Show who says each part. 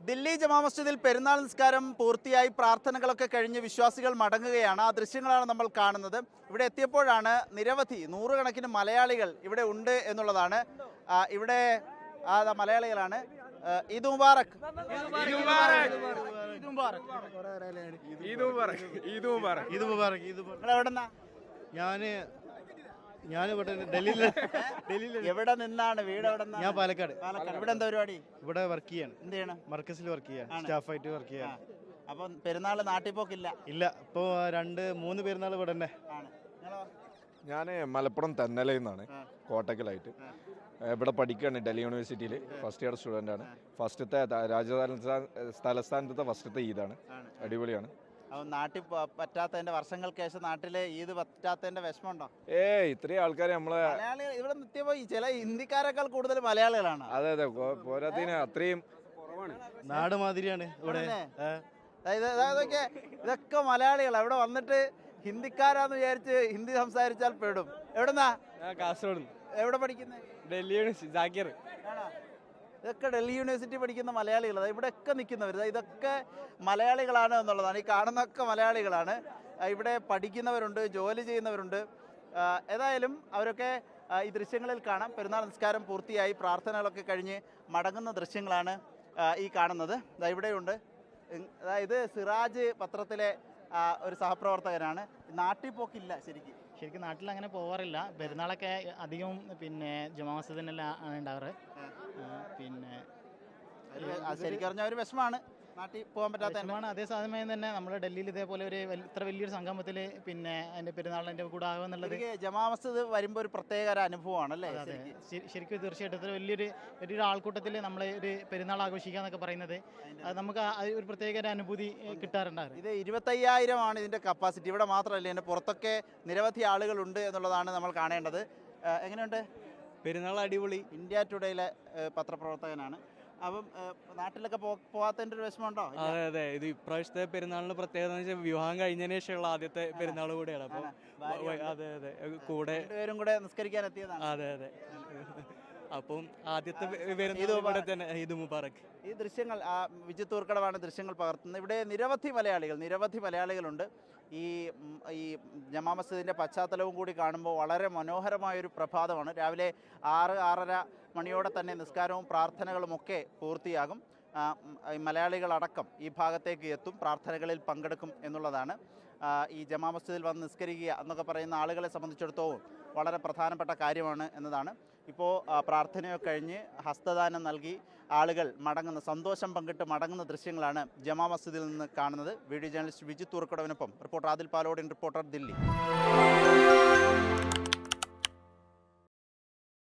Speaker 1: ദില്ലി ജമാ മസ്ജിദിൽ പെരുന്നാൾ നിസ്കാരം പൂർത്തിയായി പ്രാർത്ഥനകളൊക്കെ കഴിഞ്ഞ് വിശ്വാസികൾ മടങ്ങുകയാണ്. ആ ദൃശ്യങ്ങളാണ് നമ്മൾ കാണുന്നത്. ഇവിടെ എത്തിയപ്പോഴാണ് നിരവധി നൂറുകണക്കിന് മലയാളികൾ ഇവിടെ ഉണ്ട് എന്നുള്ളതാണ്. ഇവിടെ മലയാളികളാണ്. ഈദ് മുബാറക്. എവിടെന്നാ?
Speaker 2: ഞാനിവിടെ ഡൽഹിയിൽ.
Speaker 1: എവിടെ നിന്നാണ് വീട്? എവിടെ?
Speaker 2: ഞാൻ പാലക്കാട്.
Speaker 1: ഇവിടെ എന്താ പരിപാടി?
Speaker 2: ഇവിടെ വർക്ക് ചെയ്യാണ്.
Speaker 1: എന്ത് ചെയ്യണം?
Speaker 2: മർക്കസിൽ വർക്ക് ചെയ്യാണ്, സ്റ്റാഫായിട്ട് വർക്ക് ചെയ്യാണ്.
Speaker 1: അപ്പൊ പെരുന്നാള് നാട്ടിൽ പോക്കില്ല?
Speaker 2: ഇല്ല, ഇപ്പൊ 2-3 പെരുന്നാൾ ഇവിടെ തന്നെ.
Speaker 3: ഞാൻ മലപ്പുറം തെന്നലയിൽ നിന്നാണ്, കോട്ടക്കലായിട്ട്. ഇവിടെ പഠിക്കുകയാണ് ഡൽഹി യൂണിവേഴ്സിറ്റിയിൽ. ഫസ്റ്റ് ഇയർ സ്റ്റുഡൻ്റ് ആണ്. ഫസ്റ്റത്തെ തലസ്ഥാനത്തെ ഫസ്റ്റത്തെ ഈദാണ്. അടിപൊളിയാണ്.
Speaker 1: നാട്ടിൽ പറ്റാത്തതിന്റെ വർഷങ്ങൾക്ക് ശേഷം നാട്ടില് ഈദ് പറ്റാത്തതിന്റെ വിഷമമുണ്ടോ?
Speaker 3: ഇത്രയും ആൾക്കാർ നമ്മളെ
Speaker 1: മലയാളികൾ ഇവിടെ നിത്യപ്പോ ചില ഹിന്ദിക്കാരെക്കാൾ കൂടുതൽ മലയാളികളാണ്.
Speaker 3: അതെ അതെ, പോരാത്തിന് അത്രയും
Speaker 2: നാട് മാതിരിയാണ് ഇവിടെ.
Speaker 1: ഇതൊക്കെ മലയാളികൾ ഇവിടെ വന്നിട്ട് ഹിന്ദിക്കാരാന്ന് വിചാരിച്ച് ഹിന്ദി സംസാരിച്ചാൽ പെടും. എവിടെന്നാ?
Speaker 4: കാസർഗോഡ്.
Speaker 1: എവിടെ പഠിക്കുന്നത്?
Speaker 4: ഡൽഹി യൂണിവേഴ്സിറ്റി, ജാക്കിർ.
Speaker 1: ഇതൊക്കെ ഡൽഹി യൂണിവേഴ്സിറ്റി പഠിക്കുന്ന മലയാളികൾ. ഇവിടെയൊക്കെ നിൽക്കുന്നവർ ഇതൊക്കെ മലയാളികളാണ് എന്നുള്ളതാണ്. ഈ കാണുന്നതൊക്കെ മലയാളികളാണ്. ഇവിടെ പഠിക്കുന്നവരുണ്ട്, ജോലി ചെയ്യുന്നവരുണ്ട്. ഏതായാലും അവരൊക്കെ ഈ ദൃശ്യങ്ങളിൽ കാണാം. പെരുന്നാൾ നിസ്കാരം പൂർത്തിയായി പ്രാർത്ഥനകളൊക്കെ കഴിഞ്ഞ് മടങ്ങുന്ന ദൃശ്യങ്ങളാണ് ഈ കാണുന്നത്. ഇവിടെയുണ്ട്. ഇത് സിറാജ് പത്രത്തിലെ ഒരു സഹപ്രവർത്തകനാണ്. നാട്ടിൽ പോക്കില്ല
Speaker 5: ശരിക്കും നാട്ടിൽ അങ്ങനെ പോകാറില്ല. പെരുന്നാളൊക്കെ അധികവും ജമാ മസ്ജിദിനെല്ലാം ആണ് ഉണ്ടാവാറ്.
Speaker 1: ശരിക്കും പറഞ്ഞ ഒരു വിഷമാണ് നാട്ടിൽ പോകാൻ പറ്റാത്തതാണ്.
Speaker 5: അതേസമയം തന്നെ നമ്മുടെ ഡൽഹിയിൽ ഇതേപോലെ ഇത്ര വലിയൊരു സംഗമത്തിൽ അതിന്റെ പെരുന്നാളിന്റെ കൂടെ ആകുക എന്നുള്ളത്
Speaker 1: ജമാ മസ്ജിദ് വരുമ്പോൾ ഒരു പ്രത്യേക ഒരു അനുഭവമാണ് അല്ലേ?
Speaker 5: ശരിക്കും തീർച്ചയായിട്ടും ഇത്ര വലിയൊരു ആൾക്കൂട്ടത്തിൽ നമ്മൾ ഒരു പെരുന്നാൾ ആഘോഷിക്കുക എന്നൊക്കെ പറയുന്നത് നമുക്ക് ഒരു പ്രത്യേക ഒരു അനുഭൂതി കിട്ടാറുണ്ടായിരുന്നു.
Speaker 1: ഇത് 25,000 ഇതിന്റെ കപ്പാസിറ്റി. ഇവിടെ മാത്രമല്ല, ഇതിന്റെ പുറത്തൊക്കെ നിരവധി ആളുകളുണ്ട് എന്നുള്ളതാണ് നമ്മൾ കാണേണ്ടത്. എങ്ങനെയുണ്ട്
Speaker 4: പെരുന്നാൾ? അടിപൊളി.
Speaker 1: ഇന്ത്യ ടുഡേയിലെ പത്രപ്രവർത്തകനാണ്. അപ്പം നാട്ടിലൊക്കെ പോകാത്തതിന്റെ ഒരു വിഷമമുണ്ടോ?
Speaker 4: അതെ അതെ, ഇത് ഇപ്രാവശ്യത്തെ പെരുന്നാളിന് പ്രത്യേകത എന്ന് വെച്ചാൽ വിവാഹം കഴിഞ്ഞതിന് ശേഷമുള്ള ആദ്യത്തെ പെരുന്നാൾ കൂടെയാണ്. അപ്പൊ അതെ അതെ, കൂടെ
Speaker 1: രണ്ടുപേരും കൂടെ നിസ്കരിക്കാൻ എത്തിയതാണ്.
Speaker 4: അതെ അതെ. അപ്പം ആദ്യത്തെ ഇവിടെ തന്നെ ഈദ് മുബാറക്.
Speaker 1: ഈ ദൃശ്യങ്ങൾ വിജിത്ത് ഊർക്കടവാണ് ദൃശ്യങ്ങൾ പകർത്തുന്നത്. ഇവിടെ നിരവധി മലയാളികളുണ്ട്. ഈ ജമാ മസ്ജിദിൻ്റെ പശ്ചാത്തലവും കൂടി കാണുമ്പോൾ വളരെ മനോഹരമായൊരു പ്രഭാതമാണ്. രാവിലെ 6-6:30 മണിയോടെ തന്നെ നിസ്കാരവും പ്രാർത്ഥനകളുമൊക്കെ പൂർത്തിയാകും. മലയാളികളടക്കം ഈ ഭാഗത്തേക്ക് എത്തും, പ്രാർത്ഥനകളിൽ പങ്കെടുക്കും എന്നുള്ളതാണ്. ഈ ജമാ മസ്ജിദിൽ വന്ന് നിസ്കരിക്കുക എന്നൊക്കെ പറയുന്ന ആളുകളെ സംബന്ധിച്ചിടത്തോളം വളരെ പ്രധാനപ്പെട്ട കാര്യമാണ് എന്നതാണ്. ഇപ്പോൾ പ്രാർത്ഥനയൊക്കെ കഴിഞ്ഞ് ഹസ്തദാനം നൽകി ആളുകൾ സന്തോഷം പങ്കിട്ട് മടങ്ങുന്ന ദൃശ്യങ്ങളാണ് ജമാ മസ്ജിദിൽ നിന്ന് കാണുന്നത്. വീഡിയോ ജേർണലിസ്റ്റ് വിജിത്ത് ഊർക്കടവിനൊപ്പം റിപ്പോർട്ടർ ആദിൽ പാലോടിൻ, റിപ്പോർട്ടർ ദില്ലി.